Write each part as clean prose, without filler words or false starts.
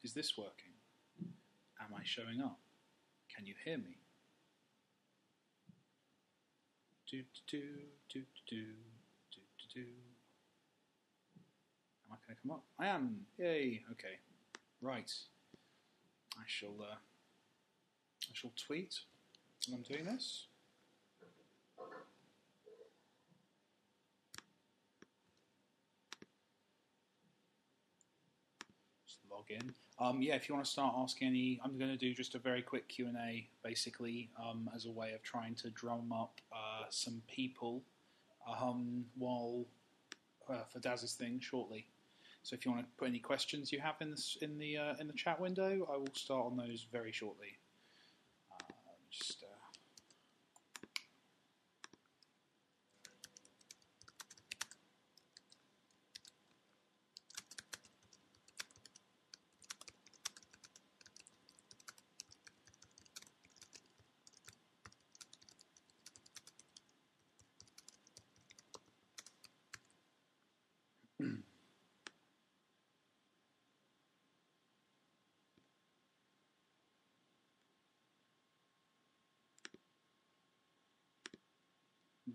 Is this working? Am I showing up? Can you hear me? Do do do do do do do. Am I going to come up? I am. Yay. Okay. Right. I shall tweet when I'm doing this. Just log in. Yeah, if you want to start asking any, I'm going to do just a very quick Q&A, basically, as a way of trying to drum up some people while for Daz's thing shortly. So if you want to put any questions you have in the chat window, I will start on those very shortly. Just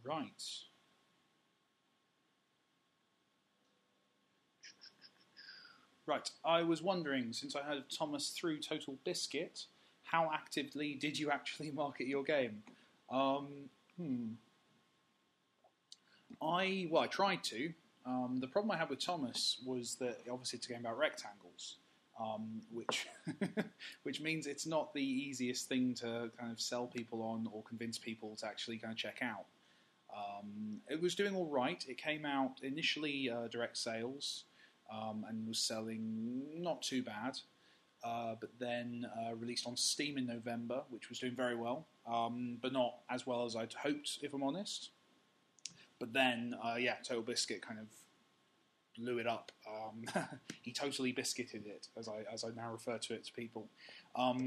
right. Right, I was wondering, since I heard Thomas through Total Biscuit, how actively did you actually market your game? I tried to. The problem I had with Thomas was that obviously it's a game about rectangles, which which means it's not the easiest thing to kind of sell people on or convince people to actually kind of check out. It was doing all right. It came out initially direct sales and was selling not too bad, but then released on Steam in November, which was doing very well, but not as well as I'd hoped, if I'm honest. But then, Total Biscuit kind of blew it up. He totally biscuited it, as I now refer to it to people.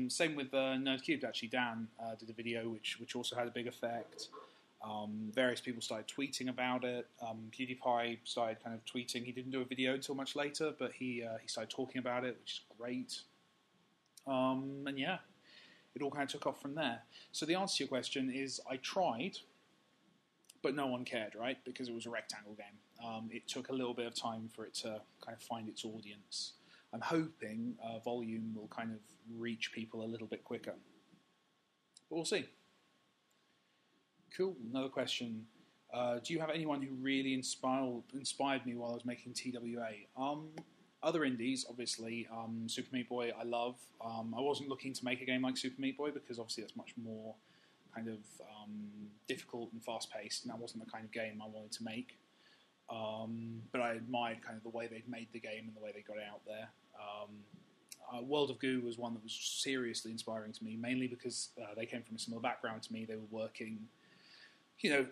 Same with Nerdcubed, actually. Dan did a video which also had a big effect. Various people started tweeting about it. PewDiePie started kind of tweeting. He didn't do a video until much later, but he started talking about it, which is great. And yeah, it all kind of took off from there. So the answer to your question is I tried, but no one cared, right? Because it was a rectangle game. It took a little bit of time for it to kind of find its audience. I'm hoping volume will kind of reach people a little bit quicker. But we'll see. Cool. Another question. Do you have anyone who really inspired me while I was making TWA? Other indies, obviously. Super Meat Boy, I love. I wasn't looking to make a game like Super Meat Boy because obviously that's much more kind of difficult and fast-paced, and that wasn't the kind of game I wanted to make. But I admired kind of the way they'd made the game and the way they got it out there. World of Goo was one that was seriously inspiring to me, mainly because they came from a similar background to me. They were working,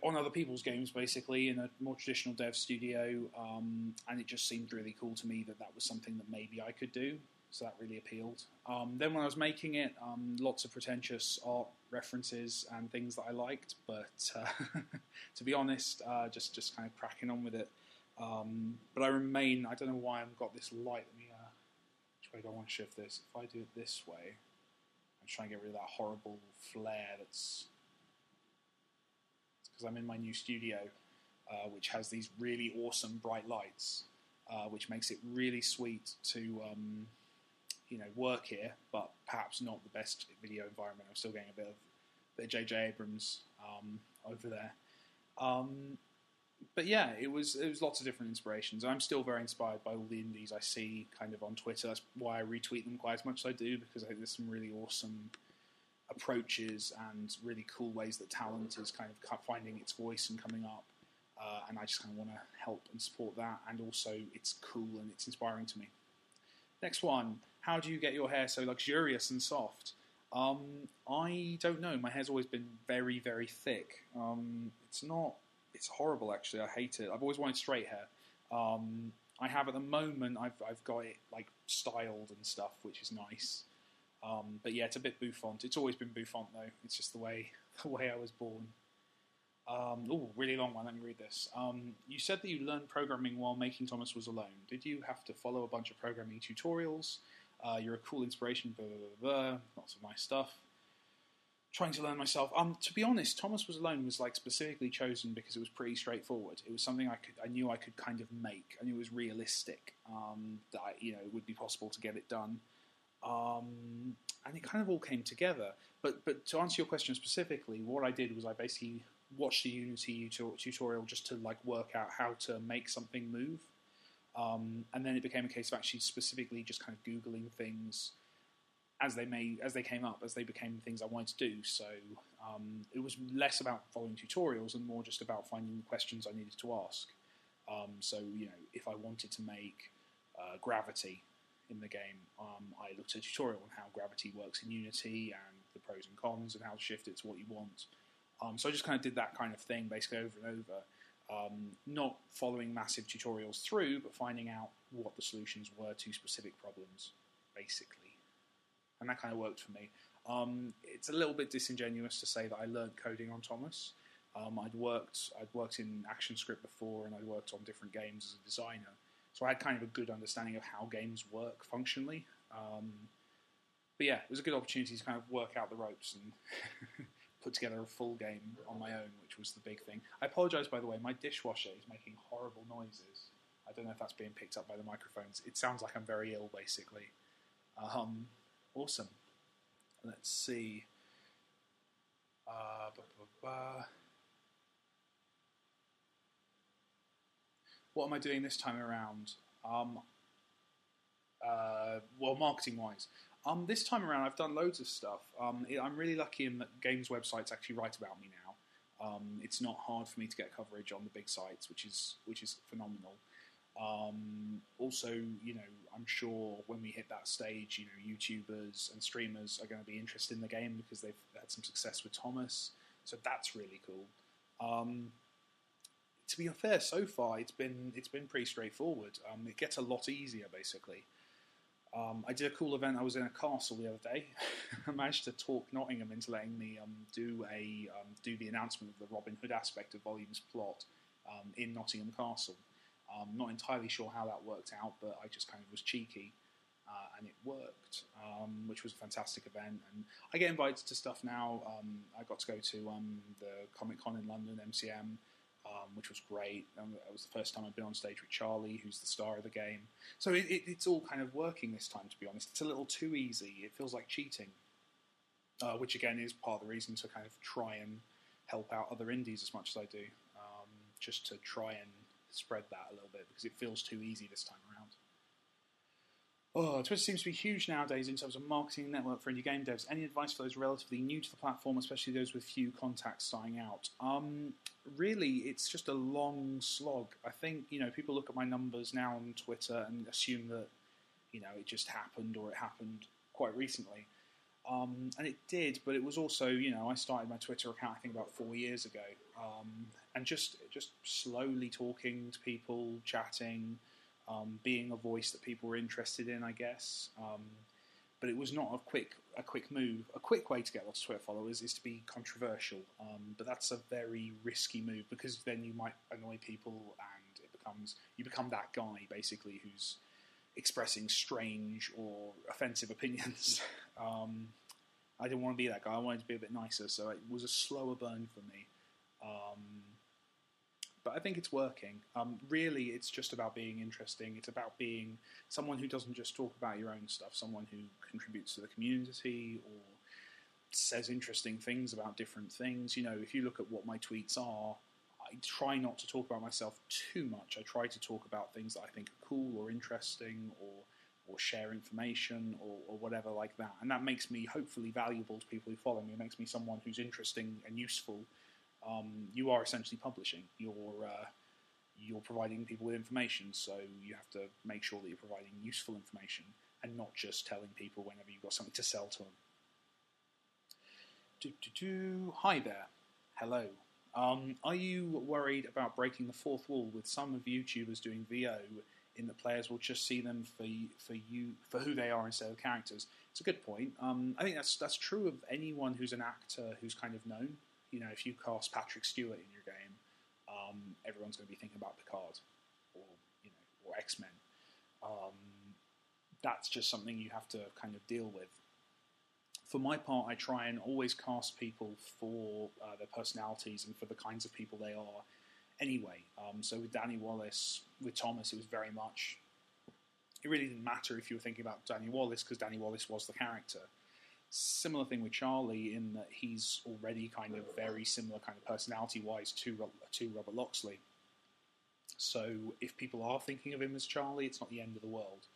on other people's games, basically, in a more traditional dev studio, and it just seemed really cool to me that was something that maybe I could do, so that really appealed. Then when I was making it, lots of pretentious art references and things that I liked, but to be honest, just kind of cracking on with it. But I remain, I don't know why I've got this light. Which way do I want to shift this? If I do it this way, I'm trying to get rid of that horrible flare that's... because I'm in my new studio, which has these really awesome bright lights, which makes it really sweet to work here, but perhaps not the best video environment. I'm still getting a bit of J.J. Abrams over there. But yeah, it was lots of different inspirations. I'm still very inspired by all the indies I see kind of on Twitter. That's why I retweet them quite as much as I do, because I think there's some really awesome approaches and really cool ways that talent is kind of finding its voice and coming up. And I just kind of want to help and support that. And also, it's cool and it's inspiring to me. Next one. How do you get your hair so luxurious and soft? I don't know. My hair's always been very, very thick. It's horrible, actually. I hate it. I've always wanted straight hair. I have at the moment, I've got it like styled and stuff, which is nice. But yeah, it's a bit bouffant. It's always been bouffant, though. It's just the way I was born. Really long one. Let me read this. You said that you learned programming while making Thomas Was Alone. Did you have to follow a bunch of programming tutorials? You're a cool inspiration, blah, blah, blah, blah. Lots of nice stuff. Trying to learn myself. To be honest, Thomas Was Alone was like specifically chosen because it was pretty straightforward. It was something I knew I could kind of make. I knew it was realistic. That it would be possible to get it done. And it kind of all came together. But to answer your question specifically, what I did was I basically watched the Unity tutorial just to like work out how to make something move. And then it became a case of actually specifically just kind of Googling things as they came up, as they became things I wanted to do. So it was less about following tutorials and more just about finding the questions I needed to ask. So if I wanted to make gravity in the game, I looked at a tutorial on how gravity works in Unity and the pros and cons and how to shift it to what you want. So I just kind of did that kind of thing basically over and over. Not following massive tutorials through, but finding out what the solutions were to specific problems, basically. And that kind of worked for me. It's a little bit disingenuous to say that I learned coding on Thomas. I'd worked in ActionScript before, and I'd worked on different games as a designer. So I had kind of a good understanding of how games work functionally. But yeah, it was a good opportunity to kind of work out the ropes and put together a full game on my own, which was the big thing. I apologise, by the way, my dishwasher is making horrible noises. I don't know if that's being picked up by the microphones. It sounds like I'm very ill, basically. Awesome. Let's see. What am I doing this time around? Marketing-wise. This time around, I've done loads of stuff. I'm really lucky in that games websites actually write about me now. It's not hard for me to get coverage on the big sites, which is phenomenal. Also, I'm sure when we hit that stage, YouTubers and streamers are going to be interested in the game because they've had some success with Thomas. So that's really cool. To be fair, so far it's been pretty straightforward. It gets a lot easier, basically. I did a cool event. I was in a castle the other day. I managed to talk Nottingham into letting me do the announcement of the Robin Hood aspect of Volume's plot in Nottingham Castle. Not entirely sure how that worked out, but I just kind of was cheeky, and it worked, which was a fantastic event. And I get invited to stuff now. I got to go to the Comic Con in London, MCM, which was great. It was the first time I'd been on stage with Charlie, who's the star of the game. So it's all kind of working this time, to be honest. It's a little too easy. It feels like cheating, which again is part of the reason to kind of try and help out other indies as much as I do, just to try and spread that a little bit, because it feels too easy this time around. Twitter seems to be huge nowadays in terms of marketing network for indie game devs. Any advice for those relatively new to the platform, especially those with few contacts starting out? Really, it's just a long slog. I think, people look at my numbers now on Twitter and assume that, it just happened or it happened quite recently. And it did, but it was also, I started my Twitter account, I think, about 4 years ago. And just slowly talking to people, chatting, being a voice that people were interested in, I guess. But it was not a quick move. A quick way to get lots of Twitter followers is to be controversial. But that's a very risky move, because then you might annoy people and you become that guy, basically, who's expressing strange or offensive opinions. I didn't want to be that guy. I wanted to be a bit nicer, so it was a slower burn for me. But I think it's working. Really, it's just about being interesting. It's about being someone who doesn't just talk about your own stuff, someone who contributes to the community or says interesting things about different things. If you look at what my tweets are, I try not to talk about myself too much. I try to talk about things that I think are cool or interesting, or share information or whatever like that. And that makes me hopefully valuable to people who follow me. It makes me someone who's interesting and useful. You are essentially publishing. You're providing people with information, so you have to make sure that you're providing useful information and not just telling people whenever you've got something to sell to them. Hi there. Hello. Are you worried about breaking the fourth wall with some of YouTubers doing VO, in that players will just see them for who they are instead of characters? It's a good point. I think that's true of anyone who's an actor who's kind of known. If you cast Patrick Stewart in your game, everyone's going to be thinking about Picard or X-Men. that's just something you have to kind of deal with. For my part, I try and always cast people for their personalities and for the kinds of people they are anyway. So with Danny Wallace, with Thomas, it was very much... It really didn't matter if you were thinking about Danny Wallace, because Danny Wallace was the character. Similar thing with Charlie, in that he's already kind of very similar kind of personality-wise to Robert Loxley. So if people are thinking of him as Charlie, it's not the end of the world.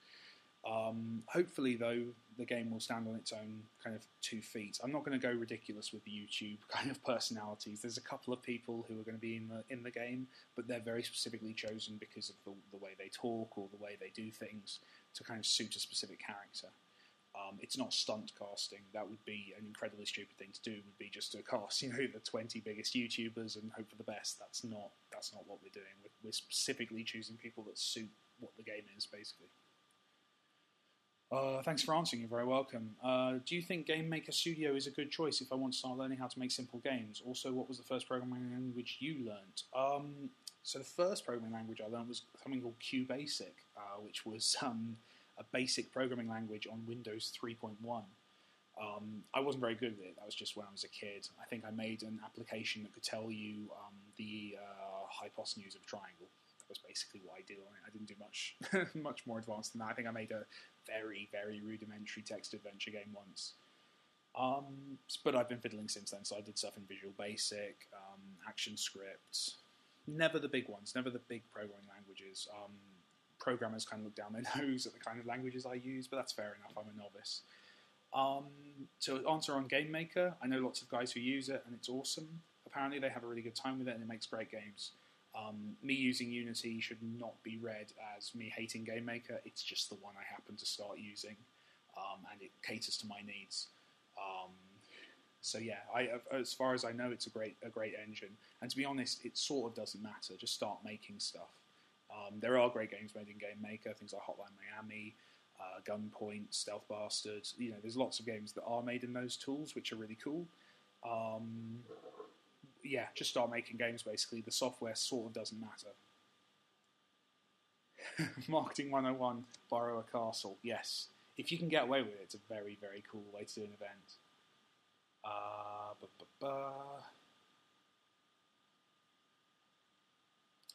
Hopefully, though, the game will stand on its own kind of 2 feet. I'm not going to go ridiculous with the YouTube kind of personalities. There's a couple of people who are going to be in the game, but they're very specifically chosen because of the way they talk or the way they do things to kind of suit a specific character. It's not stunt casting. That would be an incredibly stupid thing to do. It would be just to cast, the 20 biggest YouTubers and hope for the best. That's not what we're doing. We're specifically choosing people that suit what the game is, basically. Thanks for answering. You're very welcome. Do you think Game Maker Studio is a good choice if I want to start learning how to make simple games? Also, what was the first programming language you learnt? So the first programming language I learned was something called QBasic, which was a basic programming language on Windows 3.1. I wasn't very good at it. That was just when I was a kid. I think I made an application that could tell you the hypotenuse of a triangle. That was basically what I did on it. I didn't do much more advanced than that. I think I made a very, very rudimentary text adventure game once. But I've been fiddling since then, so I did stuff in Visual Basic, ActionScript. Never the big ones, never the big programming languages. Programmers kind of look down their nose at the kind of languages I use, but that's fair enough. I'm a novice. To answer on Game Maker, I know lots of guys who use it, and it's awesome. Apparently they have a really good time with it, and it makes great games. Me using Unity should not be read as me hating Game Maker. It's just the one I happen to start using, and it caters to my needs. So yeah, as far as I know, it's a great engine. And to be honest, it sort of doesn't matter. Just start making stuff. There are great games made in Game Maker, things like Hotline Miami, Gunpoint, Stealth Bastards. There's lots of games that are made in those tools, which are really cool. Yeah, just start making games, basically. The software sort of doesn't matter. Marketing 101, borrow a castle. Yes. If you can get away with it, it's a very, very cool way to do an event.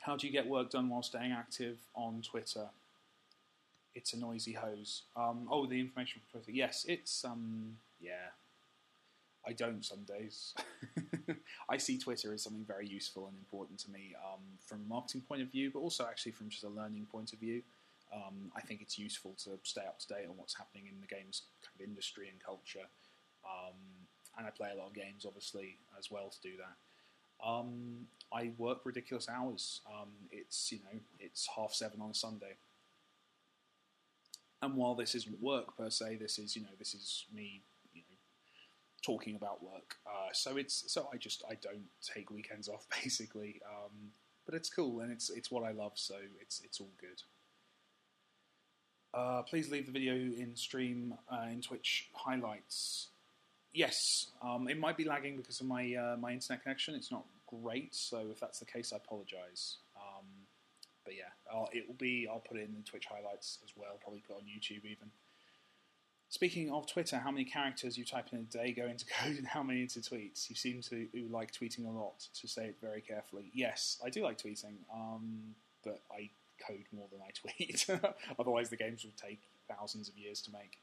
How do you get work done while staying active on Twitter? It's a noisy hose. The information from Twitter. Yes, it's, yeah. I don't some days. I see Twitter as something very useful and important to me from a marketing point of view, but also actually from just a learning point of view. I think it's useful to stay up to date on what's happening in the games kind of industry and culture. And I play a lot of games, obviously, as well to do that. I work ridiculous hours. It's 7:30 on a Sunday. And while this isn't work per se, this is me, talking about work. So I don't take weekends off basically. But it's cool and it's what I love, so it's all good. Please leave the video in stream in Twitch highlights. Yes, it might be lagging because of my my internet connection. It's not great, so if that's the case, I apologise. But yeah, I'll put it in the Twitch highlights as well. Probably put it on YouTube even. Speaking of Twitter, how many characters you type in a day go into code and how many into tweets? You seem to like tweeting a lot, to say it very carefully. Yes, I do like tweeting, but I code more than I tweet. Otherwise the games would take thousands of years to make.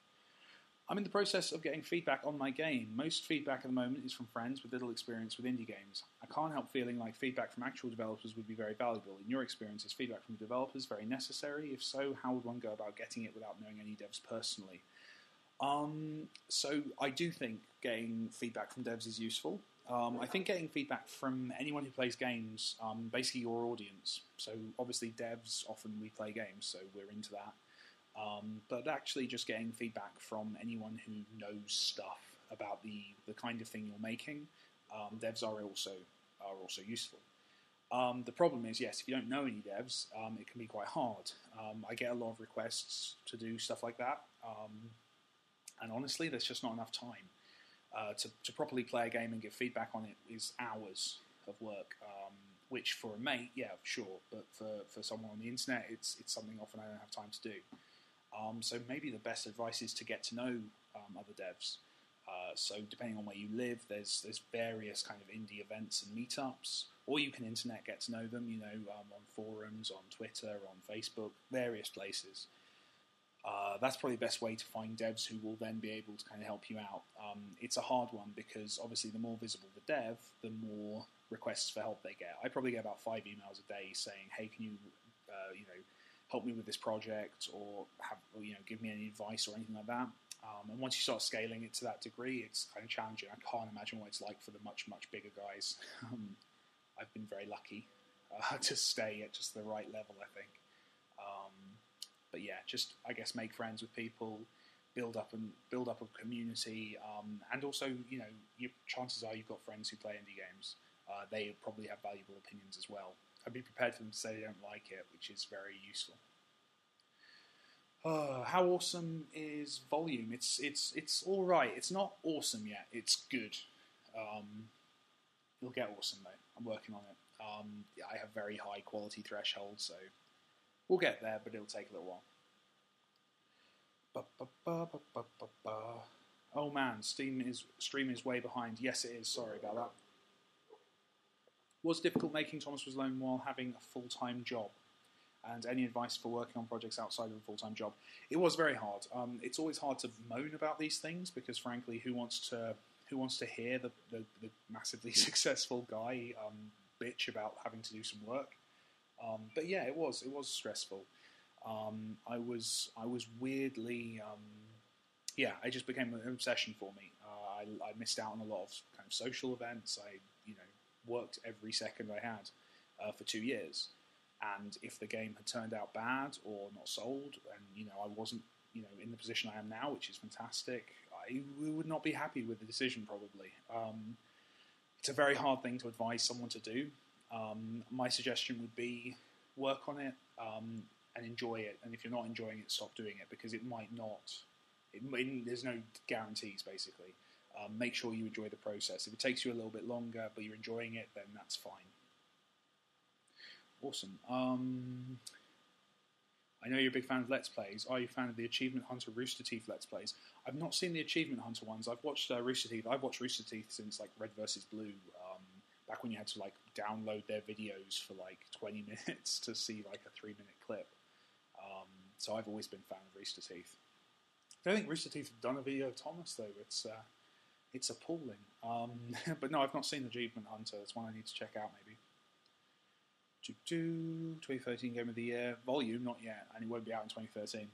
I'm in the process of getting feedback on my game. Most feedback at the moment is from friends with little experience with indie games. I can't help feeling like feedback from actual developers would be very valuable. In your experience, is feedback from developers very necessary? If so, how would one go about getting it without knowing any devs personally? So I do think getting feedback from devs is useful. I think getting feedback from anyone who plays games, basically your audience. So obviously devs, often we play games, so we're into that. But actually just getting feedback from anyone who knows stuff about the kind of thing you're making, devs are also useful. The problem is, yes, if you don't know any devs, it can be quite hard. I get a lot of requests to do stuff like that, and honestly, there's just not enough time. To properly play a game and give feedback on it is hours of work, which for a mate, yeah, sure, but for someone on the internet, it's something often I don't have time to do. So maybe the best advice is to get to know other devs. So depending on where you live, there's various kind of indie events and meetups, or you can internet get to know them, on forums, on Twitter, on Facebook, various places. That's probably the best way to find devs who will then be able to kind of help you out. It's a hard one because obviously the more visible the dev, the more requests for help they get. I probably get about 5 emails a day saying, "Hey, can you, help me with this project, or give me any advice or anything like that." And once you start scaling it to that degree, it's kind of challenging. I can't imagine what it's like for the much, much bigger guys. I've been very lucky to stay at just the right level, I think. But yeah, just I guess make friends with people, build up a community, and also your chances are you've got friends who play indie games. They probably have valuable opinions as well. I'd be prepared for them to say they don't like it, which is very useful. How awesome is Volume? It's all right. It's not awesome yet. It's good. It'll get awesome though. I'm working on it. I have very high quality thresholds, so we'll get there, but it'll take a little while. Oh man, stream is way behind. Yes, it is. Sorry about that. Was it difficult making Thomas Was Alone while having a full-time job? And any advice for working on projects outside of a full-time job? It was very hard. It's always hard to moan about these things because, frankly, who wants to hear the massively successful guy bitch about having to do some work? But yeah, it was stressful. I was weirdly, it just became an obsession for me. I missed out on a lot of kind of social events. I worked every second I had for 2 years. And if the game had turned out bad or not sold, and I wasn't in the position I am now, which is fantastic, I would not be happy with the decision probably. It's a very hard thing to advise someone to do. My suggestion would be work on it and enjoy it. And if you're not enjoying it, stop doing it because it might not. There's no guarantees basically. Make sure you enjoy the process. If it takes you a little bit longer, but you're enjoying it, then that's fine. Awesome. I know you're a big fan of Let's Plays. Are you a fan of the Achievement Hunter Rooster Teeth Let's Plays? I've not seen the Achievement Hunter ones. I've watched Rooster Teeth. I've watched Rooster Teeth since like Red vs. Blue, back when you had to like download their videos for like 20 minutes to see like a 3-minute clip. So I've always been a fan of Rooster Teeth. I don't think Rooster Teeth have done a video of Thomas though. It's appalling. But no, I've not seen Achievement Hunter. That's one I need to check out maybe. 2013 Game of the Year. Volume, not yet, and it won't be out in 2013.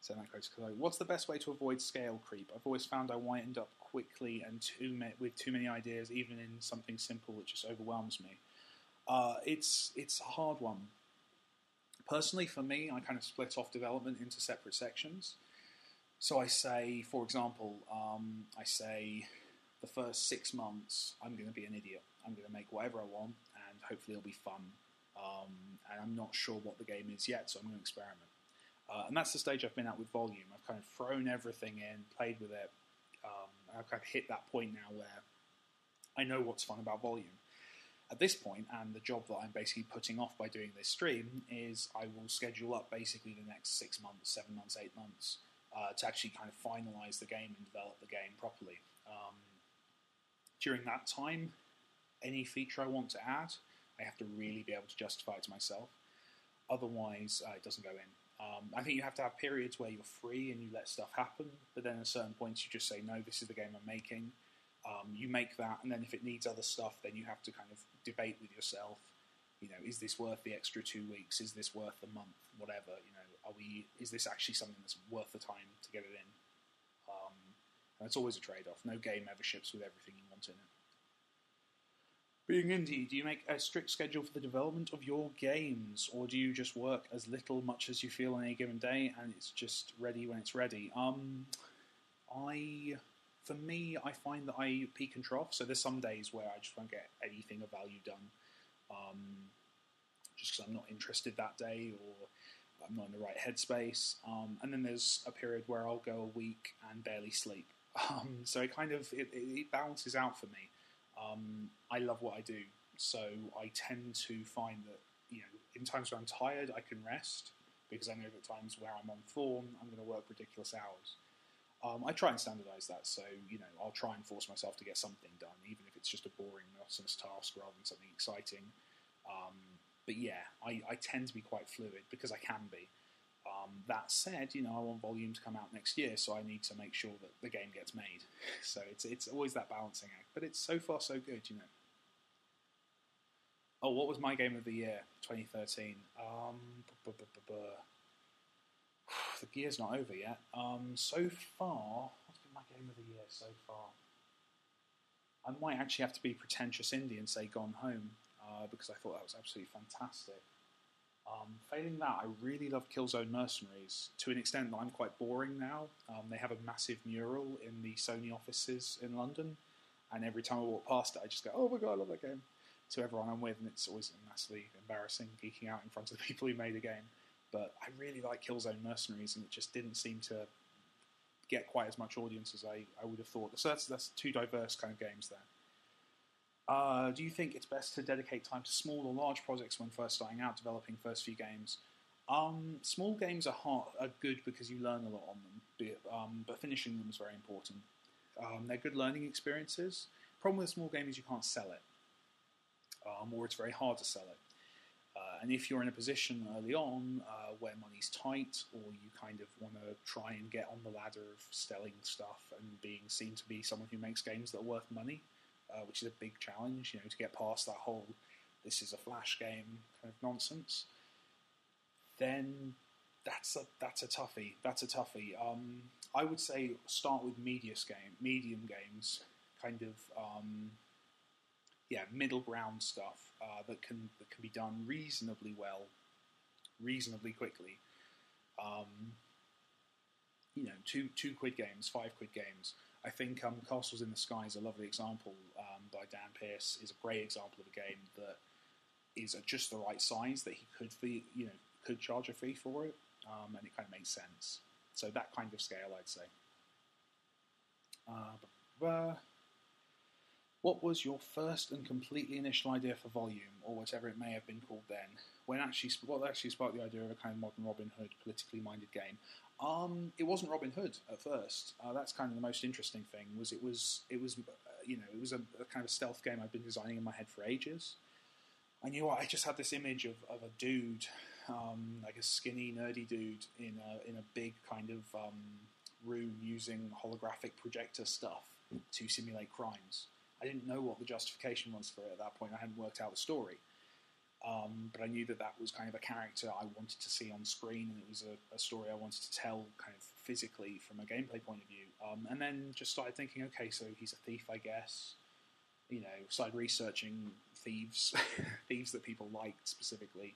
So that goes. What's the best way to avoid scale creep? I've always found I wind up quickly and with too many ideas, even in something simple that just overwhelms me. It's a hard one. Personally, for me, I kind of split off development into separate sections. So I say, for example, the first 6 months, I'm going to be an idiot. I'm going to make whatever I want, and hopefully it'll be fun. And I'm not sure what the game is yet, so I'm going to experiment. And that's the stage I've been at with Volume. I've kind of thrown everything in, played with it. I've kind of hit that point now where I know what's fun about Volume. At this point, and the job that I'm basically putting off by doing this stream, is I will schedule up basically the next 6 months, 7 months, 8 months, to actually kind of finalise the game and develop the game properly. During that time, any feature I want to add, I have to really be able to justify it to myself. Otherwise, it doesn't go in. I think you have to have periods where you're free and you let stuff happen, but then at certain points you just say, no, this is the game I'm making. You make that, and then if it needs other stuff, then you have to kind of debate with yourself. Is this worth the extra 2 weeks? Is this worth the month? Whatever. Is this actually something that's worth the time to get it in? And it's always a trade-off. No game ever ships with everything you want in it. Being indie, do you make a strict schedule for the development of your games, or do you just work as much as you feel on any given day, and it's just ready when it's ready? For me, I find that I peak and trough. So there's some days where I just won't get anything of value done, just because I'm not interested that day, or I'm not in the right headspace. And then there's a period where I'll go a week and barely sleep. So it kind of it balances out for me. I love what I do, so I tend to find that in times when I'm tired, I can rest, because I know that times where I'm on form, I'm going to work ridiculous hours. I try and standardise that, so I'll try and force myself to get something done, even if it's just a boring, monotonous task rather than something exciting. But yeah, I tend to be quite fluid because I can be. That said, I want Volume to come out next year, so I need to make sure that the game gets made. So it's always that balancing act, but it's so far so good, Oh, what was my game of the year, 2013? The year's not over yet. So far, what's been my game of the year so far? I might actually have to be pretentious indie and say Gone Home, because I thought that was absolutely fantastic. Failing that, I really love Killzone Mercenaries, to an extent that I'm quite boring now. They have a massive mural in the Sony offices in London, and every time I walk past it, I just go, oh my god, I love that game, to everyone I'm with, and it's always massively embarrassing geeking out in front of the people who made the game. But I really like Killzone Mercenaries, and it just didn't seem to get quite as much audience as I would have thought. So that's two diverse kind of games there. Do you think it's best to dedicate time to small or large projects when first starting out developing first few games? Small games are good because you learn a lot on them, but finishing them is very important. They're good learning experiences. Problem with a small game is you can't sell it, or it's very hard to sell it. And if you're in a position early on where money's tight, or you kind of want to try and get on the ladder of selling stuff and being seen to be someone who makes games that are worth money, which is a big challenge, to get past that whole this is a flash game kind of nonsense, then that's a toughie. That's a toughie. I would say start with medium games, kind of middle ground stuff that can be done reasonably well, reasonably quickly. £2 games, £5 games. I think Castles in the Sky is a lovely example by Dan Pearce. Is a great example of a game that is at just the right size that he could charge a fee for it, and it kind of makes sense. So that kind of scale, I'd say. What was your first and completely initial idea for Volume, or whatever it may have been called then? What actually sparked the idea of a kind of modern Robin Hood, politically minded game? It wasn't Robin Hood at first. That's kind of the most interesting thing. It was a kind of stealth game I'd been designing in my head for ages. I knew I just had this image of a dude, like a skinny, nerdy dude in a big kind of room using holographic projector stuff to simulate crimes. I didn't know what the justification was for it at that point. I hadn't worked out the story. But I knew that was kind of a character I wanted to see on screen, and it was a story I wanted to tell kind of physically from a gameplay point of view. And then just started thinking, okay, so he's a thief, I guess. Started researching thieves, thieves that people liked specifically.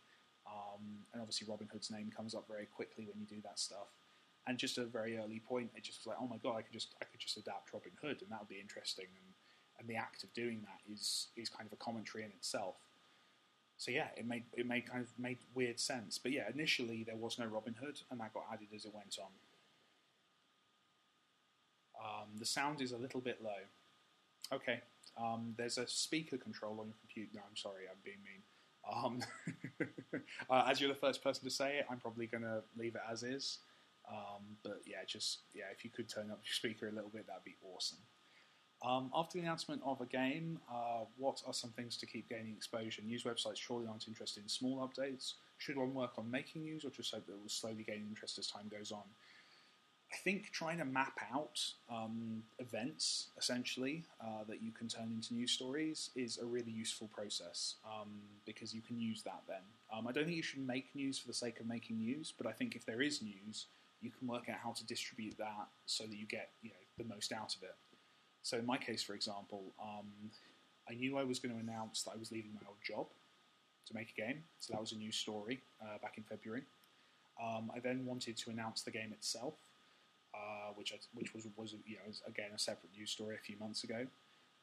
And obviously Robin Hood's name comes up very quickly when you do that stuff. And just at a very early point, it just was like, oh my god, I could just adapt Robin Hood, and that would be interesting. And the act of doing that is kind of a commentary in itself. So yeah, it made weird sense. But yeah, initially there was no Robin Hood, and that got added as it went on. The sound is a little bit low. Okay, there's a speaker control on your computer. No, I'm sorry, I'm being mean. As you're the first person to say it, I'm probably going to leave it as is. But yeah, if you could turn up your speaker a little bit, that'd be awesome. After the announcement of a game, what are some things to keep gaining exposure? News websites surely aren't interested in small updates. Should one work on making news, or just hope that it will slowly gain interest as time goes on? I think trying to map out events, essentially, that you can turn into news stories is a really useful process, because you can use that then. I don't think you should make news for the sake of making news, but I think if there is news, you can work out how to distribute that so that you get the most out of it. So in my case, for example, I knew I was going to announce that I was leaving my old job to make a game. So that was a news story back in February. I then wanted to announce the game itself, which was again a separate news story a few months ago.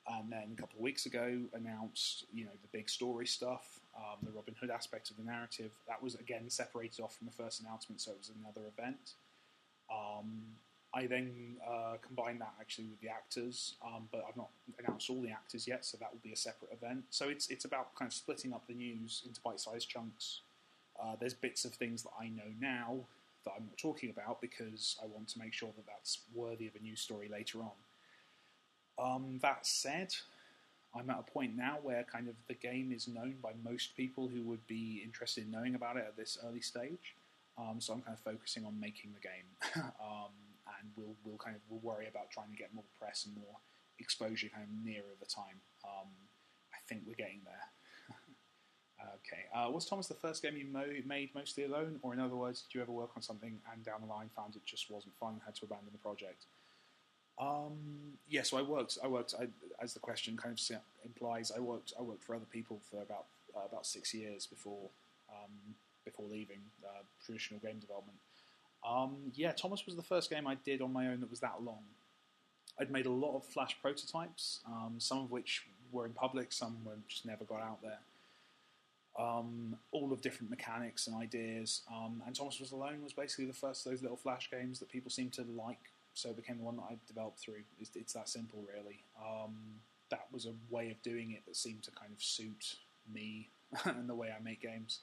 And then a couple of weeks ago, announced the big story stuff, the Robin Hood aspect of the narrative. That was again separated off from the first announcement, so it was another event. I then combined that actually with the actors, but I've not announced all the actors yet, so that will be a separate event. So it's about kind of splitting up the news into bite-sized chunks, There's bits of things that I know now that I'm not talking about because I want to make sure that that's worthy of a news story later on. That said, I'm at a point now where kind of the game is known by most people who would be interested in knowing about it at this early stage. So I'm kind of focusing on making the game, and we'll worry about trying to get more press and more exposure kind of nearer the time. I think we're getting there. Okay. Was Thomas the first game you made mostly alone, or in other words, did you ever work on something and down the line found it just wasn't fun and had to abandon the project? Yeah, so I worked. As the question kind of implies, I worked for other people for about 6 years before leaving traditional game development. Yeah, Thomas was the first game I did on my own that was that long. I'd made a lot of Flash prototypes, some of which were in public, some were just never got out there. All of different mechanics and ideas, and Thomas Was Alone was basically the first of those little Flash games that people seemed to like, so it became the one that I developed through. It's that simple, really. That was a way of doing it that seemed to kind of suit me and the way I make games.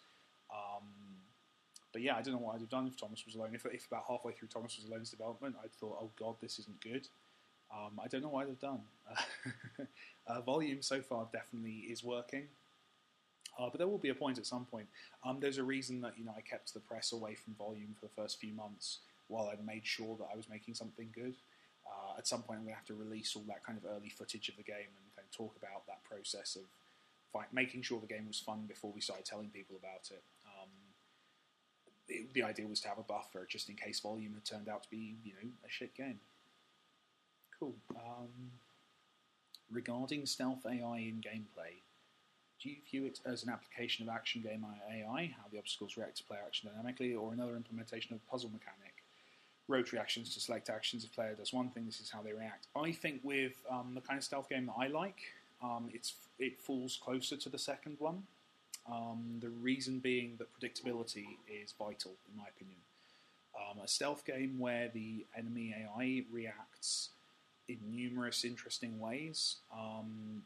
But yeah, I don't know what I'd have done if Thomas Was Alone. If about halfway through Thomas Was Alone's development, I'd thought, oh god, this isn't good. I don't know what I'd have done. Volume so far definitely is working. But there will be a point at some point. There's a reason that I kept the press away from Volume for the first few months while I made sure that I was making something good. At some point, I'm going to have to release all that kind of early footage of the game and kind of talk about that process of making sure the game was fun before we started telling people about it. The idea was to have a buffer just in case Volume had turned out to be, a shit game. Cool. Regarding stealth AI in gameplay, do you view it as an application of action game AI, how the obstacles react to player action dynamically, or another implementation of puzzle mechanic? Rote reactions to select actions. If player does one thing, this is how they react. I think with the kind of stealth game that I like, it falls closer to the second one. The reason being that predictability is vital, in my opinion. A stealth game where the enemy AI reacts in numerous interesting ways,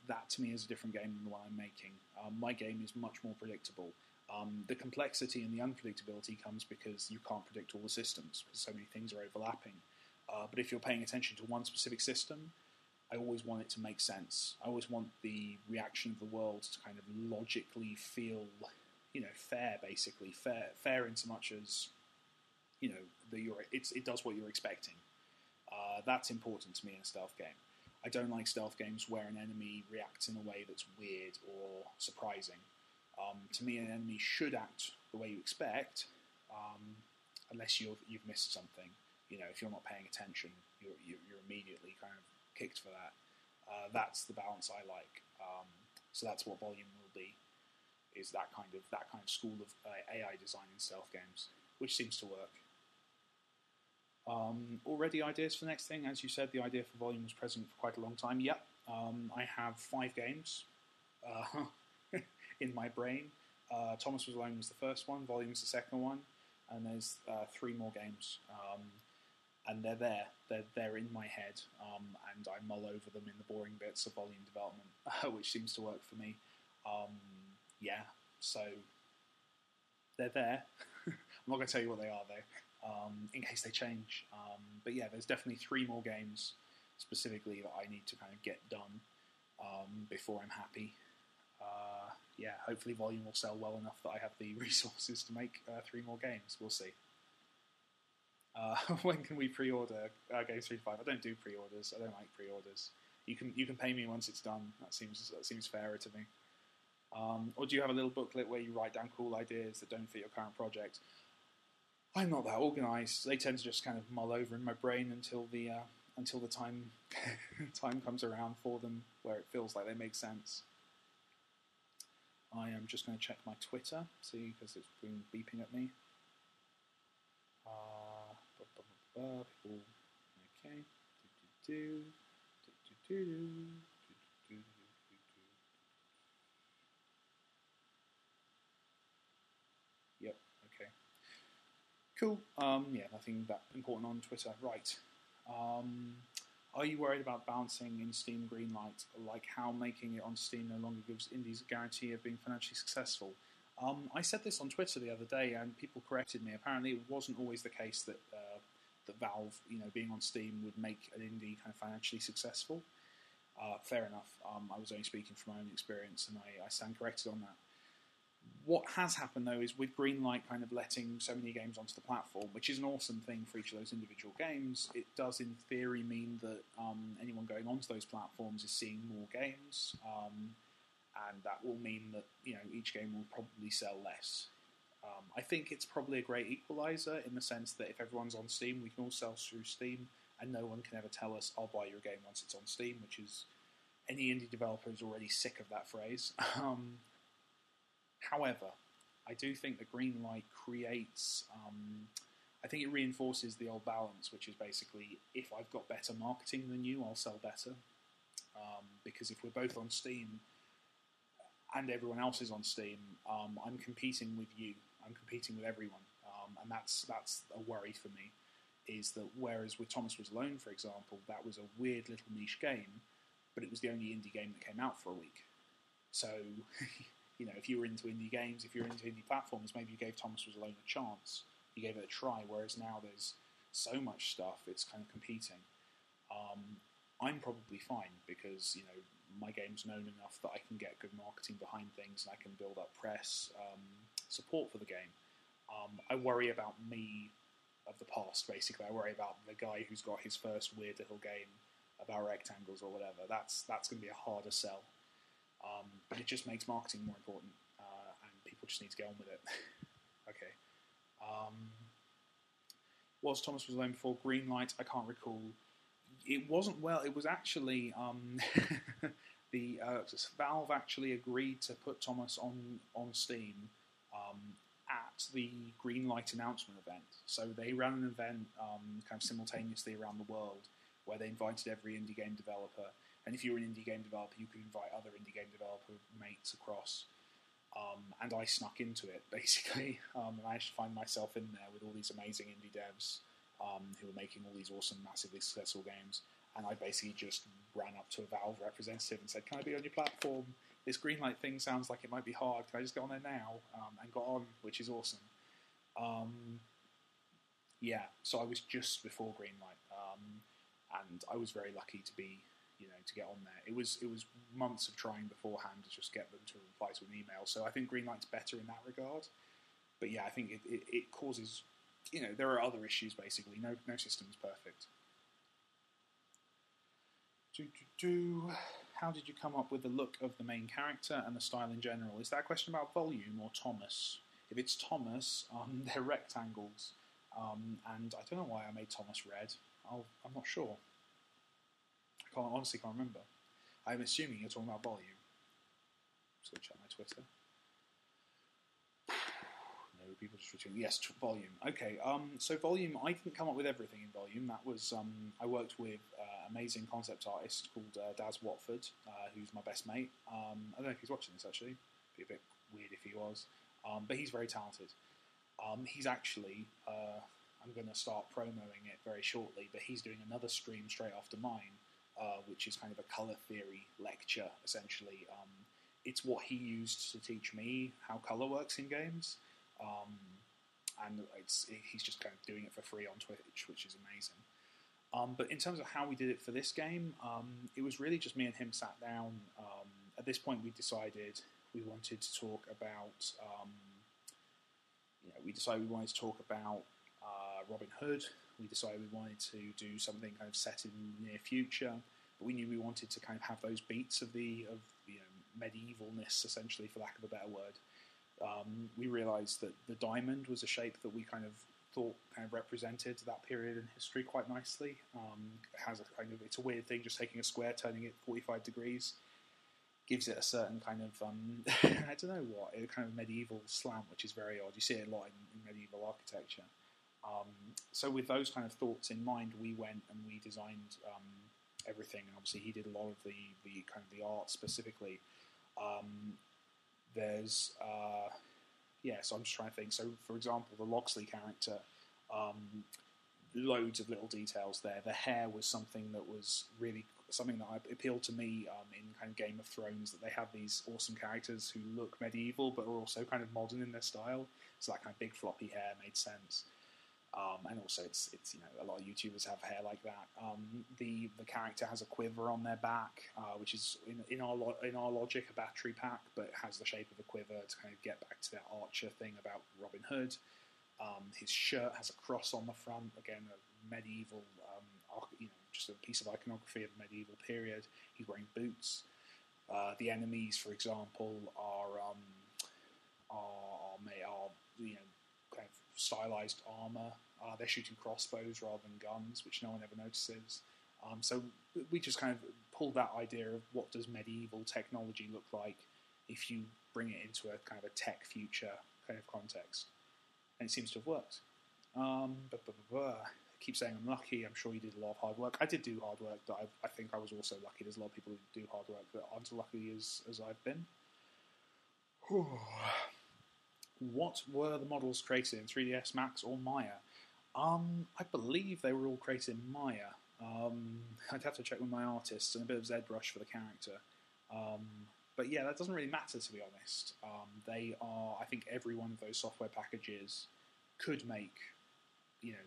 that to me is a different game than the one I'm making. My game is much more predictable. The complexity and the unpredictability comes because you can't predict all the systems, because so many things are overlapping. But if you're paying attention to one specific system, I always want it to make sense. I always want the reaction of the world to kind of logically feel, fair, basically. Fair in so much as, it does what you're expecting. That's important to me in a stealth game. I don't like stealth games where an enemy reacts in a way that's weird or surprising. To me, an enemy should act the way you expect, unless you've missed something. If you're not paying attention, you're immediately kind of kicked for that. That's the balance I like. So that's what Volume will be, is that kind of school of AI design in stealth games, which seems to work. Already ideas for the next thing. As you said, the idea for Volume was present for quite a long time. Yep, I have 5 games in my brain. Thomas Was Alone was the first one, Volume was the second one, and there's 3 more games. And they're there. They're in my head, and I mull over them in the boring bits of Volume development, which seems to work for me. Yeah, so they're there. I'm not going to tell you what they are, though, in case they change. But yeah, there's definitely 3 more games specifically that I need to kind of get done before I'm happy. Yeah, hopefully Volume will sell well enough that I have the resources to make 3 more games. We'll see. When can we pre-order Games 3 to 5? I don't do pre-orders. I don't like pre-orders. You can pay me once it's done. That seems fairer to me. Or do you have a little booklet where you write down cool ideas that don't fit your current project? I'm not that organised. They tend to just kind of mull over in my brain until the time comes around for them where it feels like they make sense. I am just going to check my Twitter, see, because it's been beeping at me. People, okay. Yep. Okay. Cool. Yeah, nothing that important on Twitter. Right. Are you worried about bouncing in Steam Greenlight? Like how making it on Steam no longer gives indies a guarantee of being financially successful? I said this on Twitter the other day, and people corrected me. Apparently, it wasn't always the case that that Valve, being on Steam would make an indie kind of financially successful. Fair enough. I was only speaking from my own experience, and I stand corrected on that. What has happened, though, is with Greenlight kind of letting so many games onto the platform, which is an awesome thing for each of those individual games, it does, in theory, mean that anyone going onto those platforms is seeing more games, and that will mean that each game will probably sell less. I think it's probably a great equaliser in the sense that if everyone's on Steam, we can all sell through Steam, and no one can ever tell us, "I'll buy your game once it's on Steam," which is any indie developer is already sick of that phrase. However, I do think that Greenlight creates, I think it reinforces the old balance, which is basically, if I've got better marketing than you, I'll sell better. Because if we're both on Steam and everyone else is on Steam, I'm competing with you. I'm competing with everyone. And that's a worry for me, is that whereas with Thomas Was Alone, for example, that was a weird little niche game, but it was the only indie game that came out for a week. So... if you were into indie games, if you're into indie platforms, maybe you gave Thomas Was Alone a chance. You gave it a try, whereas now there's so much stuff, it's kind of competing. I'm probably fine because, my game's known enough that I can get good marketing behind things and I can build up press support for the game. I worry about me of the past, basically. I worry about the guy who's got his first weird little game about rectangles or whatever. That's going to be a harder sell. But it just makes marketing more important, and people just need to get on with it. Okay. Was Thomas Was Alone before Greenlight? I can't recall. It wasn't It was actually the Valve actually agreed to put Thomas on Steam at the Greenlight announcement event. So they ran an event kind of simultaneously around the world where they invited every indie game developer. And if you were an indie game developer, you could invite other indie game developer mates across. And I snuck into it, basically. And I actually find myself in there with all these amazing indie devs who were making all these awesome, massively successful games. And I basically just ran up to a Valve representative and said, "Can I be on your platform? This Greenlight thing sounds like it might be hard. Can I just get on there now?" And got on, which is awesome. So I was just before Greenlight. And I was very lucky to be... to get on there. It was months of trying beforehand to just get them to reply to an email. So I think Greenlight's better in that regard. But yeah, I think it causes, there are other issues basically. No system's perfect. How did you come up with the look of the main character and the style in general? Is that a question about volume or Thomas? If it's Thomas, they're rectangles. And I don't know why I made Thomas red. I'm not sure. I honestly can't remember. I'm assuming you're talking about volume. Just going to check my Twitter. No, people just retweeting. Yes, volume. Okay, so volume, I didn't come up with everything in volume. That was, I worked with an amazing concept artist called Daz Watford, who's my best mate. I don't know if he's watching this, actually. It'd be a bit weird if he was. But he's very talented. He's actually... I'm going to start promoting it very shortly, but he's doing another stream straight after mine, which is kind of a colour theory lecture, essentially. It's what he used to teach me how colour works in games, and he's just kind of doing it for free on Twitch, which is amazing. But in terms of how we did it for this game, it was really just me and him sat down. At this point, we decided we wanted to talk about... we decided we wanted to talk about Robin Hood. We decided we wanted to do something kind of set in the near future, but we knew we wanted to kind of have those beats of medievalness, essentially, for lack of a better word. We realised that the diamond was a shape that we kind of thought kind of represented that period in history quite nicely. It has it's a weird thing, just taking a square, turning it 45 degrees, gives it a certain kind of I don't know what, a kind of medieval slant, which is very odd. You see it a lot in medieval architecture. So with those kind of thoughts in mind, we went and we designed everything, and obviously he did a lot of the kind of the art specifically. So I'm just trying to think. So for example, the Loxley character, loads of little details there. The hair was something that was really something that appealed to me in kind of Game of Thrones, that they have these awesome characters who look medieval but are also kind of modern in their style. So that kind of big floppy hair made sense. And also, it's a lot of YouTubers have hair like that. The character has a quiver on their back, which is in our logic a battery pack, but has the shape of a quiver to kind of get back to that Archer thing about Robin Hood. His shirt has a cross on the front, again a medieval, just a piece of iconography of the medieval period. He's wearing boots. The enemies, for example, are kind of stylized armor. They're shooting crossbows rather than guns, which no one ever notices. So we just kind of pulled that idea of what does medieval technology look like if you bring it into a kind of a tech future kind of context. And it seems to have worked. I keep saying I'm lucky. I'm sure you did a lot of hard work. I did do hard work, but I think I was also lucky. There's a lot of people who do hard work that aren't as lucky as I've been. What were the models created in 3ds Max or Maya? I believe they were all created in Maya. I'd have to check with my artist, and a bit of ZBrush for the character. But yeah, that doesn't really matter, to be honest. I think every one of those software packages could make,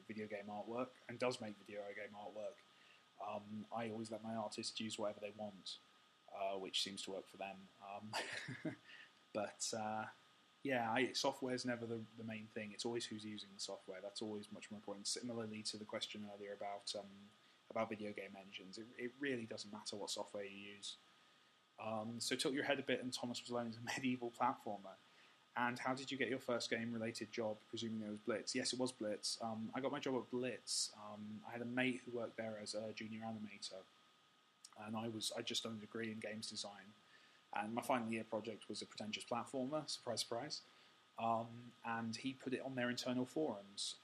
video game artwork, and does make video game artwork. I always let my artists use whatever they want, which seems to work for them. Software is never the main thing. It's always who's using the software. That's always much more important. Similarly to the question earlier about video game engines, it really doesn't matter what software you use. So tilt your head a bit, and Thomas Was Alone is a medieval platformer. And how did you get your first game-related job, presuming it was Blitz? Yes, it was Blitz. I got my job at Blitz. I had a mate who worked there as a junior animator, and I just done a degree in games design. And my final year project was a pretentious platformer, surprise, surprise. And he put it on their internal forums,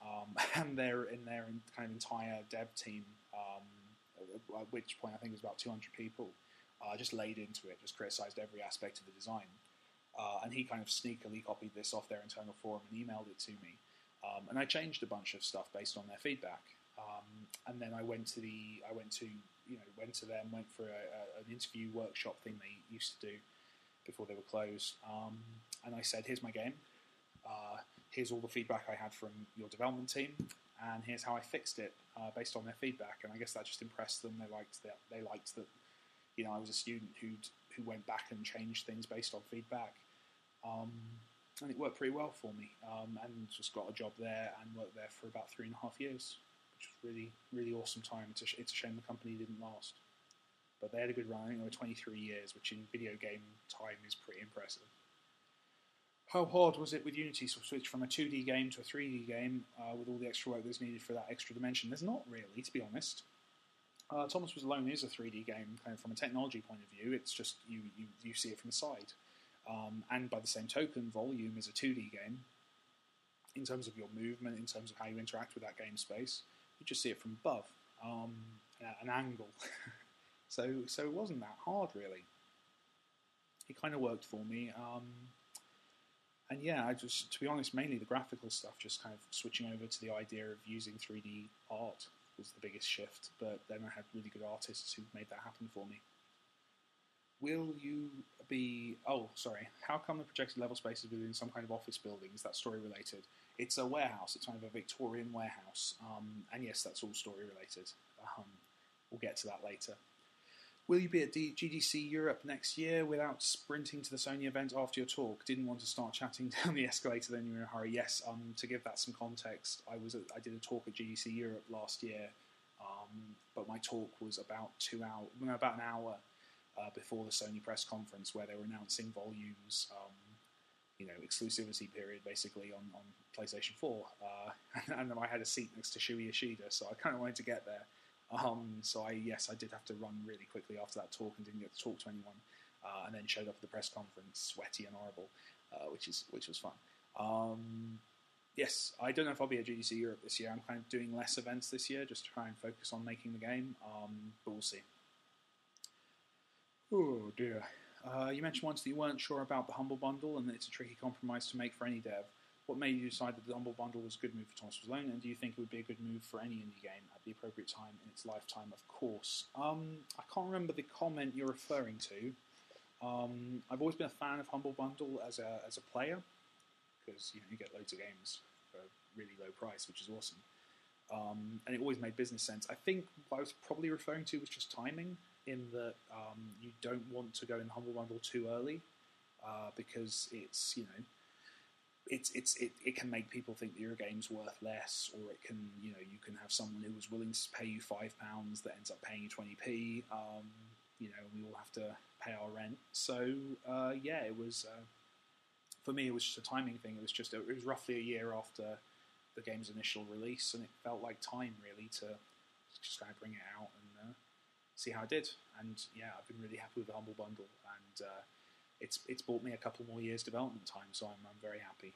and their kind of entire dev team, at which point I think it was about 200 people, just laid into it, just criticised every aspect of the design. And he kind of sneakily copied this off their internal forum and emailed it to me. And I changed a bunch of stuff based on their feedback. And then I went to them, went for an interview workshop thing they used to do before they were closed. And I said, here's my game. Here's all the feedback I had from your development team, and here's how I fixed it based on their feedback. And I guess that just impressed them. They liked that. I was a student who went back and changed things based on feedback. And it worked pretty well for me. And just got a job there and worked there for about 3.5 years, which was really, really awesome time. It's a shame the company didn't last. But they had a good run. I think they were 23 years, which in video game time is pretty impressive. How hard was it with Unity to switch from a 2D game to a 3D game with all the extra work that's needed for that extra dimension? There's not really, to be honest. Thomas Was Alone is a 3D game, kind of from a technology point of view. It's just you see it from the side. And by the same token, Volume is a 2D game. In terms of your movement, in terms of how you interact with that game space, you just see it from above, at an angle. So it wasn't that hard, really. It kind of worked for me. And yeah, to be honest, mainly the graphical stuff, just kind of switching over to the idea of using 3D art was the biggest shift. But then I had really good artists who made that happen for me. Will you be... Oh, sorry. How come the projected level space is within some kind of office building? Is that story related? It's a warehouse. It's kind of a Victorian warehouse. And yes, that's all story related. We'll get to that later. Will you be at GDC Europe next year without sprinting to the Sony event after your talk? Didn't want to start chatting down the escalator, then you were in a hurry. Yes, to give that some context, I did a talk at GDC Europe last year, but my talk was about an hour before the Sony press conference, where they were announcing Volume's exclusivity period, basically on PlayStation 4, and then I had a seat next to Shuei Yoshida, so I kind of wanted to get there. So I did have to run really quickly after that talk and didn't get to talk to anyone, and then showed up at the press conference sweaty and horrible, which was fun. Yes, I don't know if I'll be at GDC Europe this year. I'm kind of doing less events this year just to try and focus on making the game, but we'll see. Oh dear. You mentioned once that you weren't sure about the Humble Bundle and that it's a tricky compromise to make for any dev. What made you decide that the Humble Bundle was a good move for Thomas Was Alone, and do you think it would be a good move for any indie game at the appropriate time in its lifetime? Of course. I can't remember the comment you're referring to. I've always been a fan of Humble Bundle as a player, because you get loads of games for a really low price, which is awesome. And it always made business sense. I think what I was probably referring to was just timing, in that you don't want to go in the Humble Bundle too early, because it's it can make people think that your game's worth less, or it can you can have someone who was willing to pay you £5 that ends up paying you 20p. We all have to pay our rent. So it was for me. It was just a timing thing. It was roughly a year after the game's initial release, and it felt like time really to just kind of bring it out and see how it did. And I've been really happy with the Humble Bundle, and it's bought me a couple more years development time, so I'm very happy.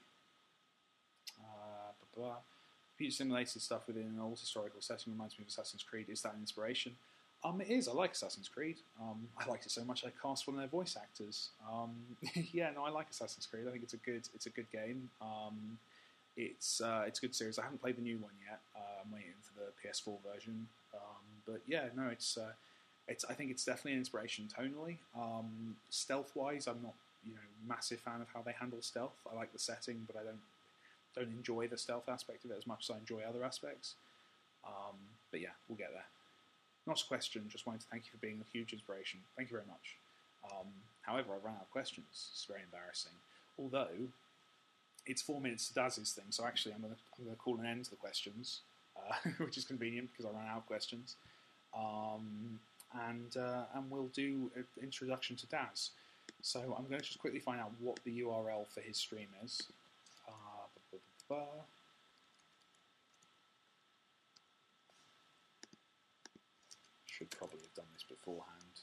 Computer simulated stuff within an old historical setting reminds me of Assassin's Creed. Is that an inspiration? It is. I like Assassin's Creed. I liked it so much I cast one of their voice actors. I like Assassin's Creed. I think it's a good game. It's a good series. I haven't played the new one yet. I'm waiting for the PS4 version. I think it's definitely an inspiration tonally. Stealth-wise, I'm not massive fan of how they handle stealth. I like the setting, but I don't enjoy the stealth aspect of it as much as I enjoy other aspects. We'll get there. Not a question, just wanted to thank you for being a huge inspiration. Thank you very much. However, I've run out of questions. It's very embarrassing. Although, it's 4 minutes to Daz's thing, so actually I'm going to call an end to the questions, which is convenient because I ran out of questions. And we'll do an introduction to Daz. So I'm going to just quickly find out what the URL for his stream is. Should probably have done this beforehand.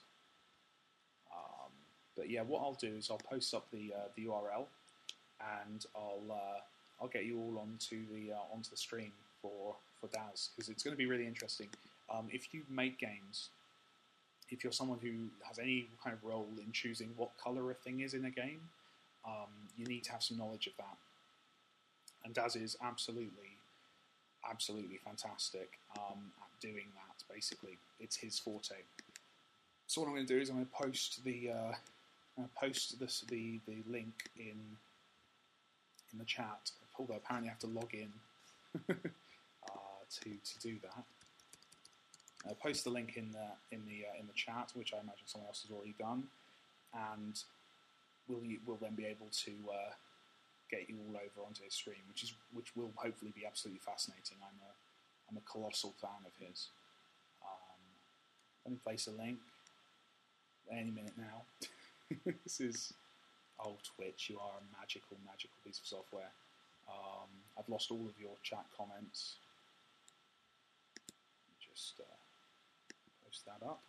What I'll do is I'll post up the URL, and I'll get you all onto the stream for Daz, because it's going to be really interesting. If you make games, if you're someone who has any kind of role in choosing what colour a thing is in a game, you need to have some knowledge of that. And Daz is absolutely fantastic at doing that. Basically, it's his forte. So what I'm going to do is I'm going to post the link in the chat. Although apparently I have to log in to do that. I'll post the link in the chat, which I imagine someone else has already done, and we'll then be able to get you all over onto his stream, which will hopefully be absolutely fascinating. I'm a colossal fan of his. Let me place a link any minute now. This is Twitch. You are a magical piece of software. I've lost all of your chat comments. Just post that up.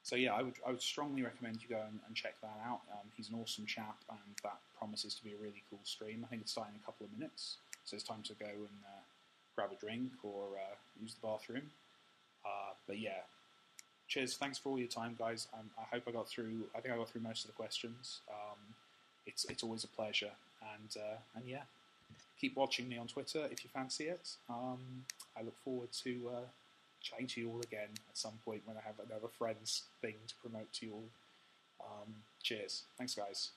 So I would strongly recommend you go and check that out. He's an awesome chap, and that promises to be a really cool stream. I think it's starting in a couple of minutes, so it's time to go and grab a drink or use the bathroom. Cheers. Thanks for all your time, guys. I hope I got through. I think I got through most of the questions. It's always a pleasure, and keep watching me on Twitter if you fancy it. I look forward to chatting to you all again at some point when I have another Friends thing to promote to you all. Cheers. Thanks, guys.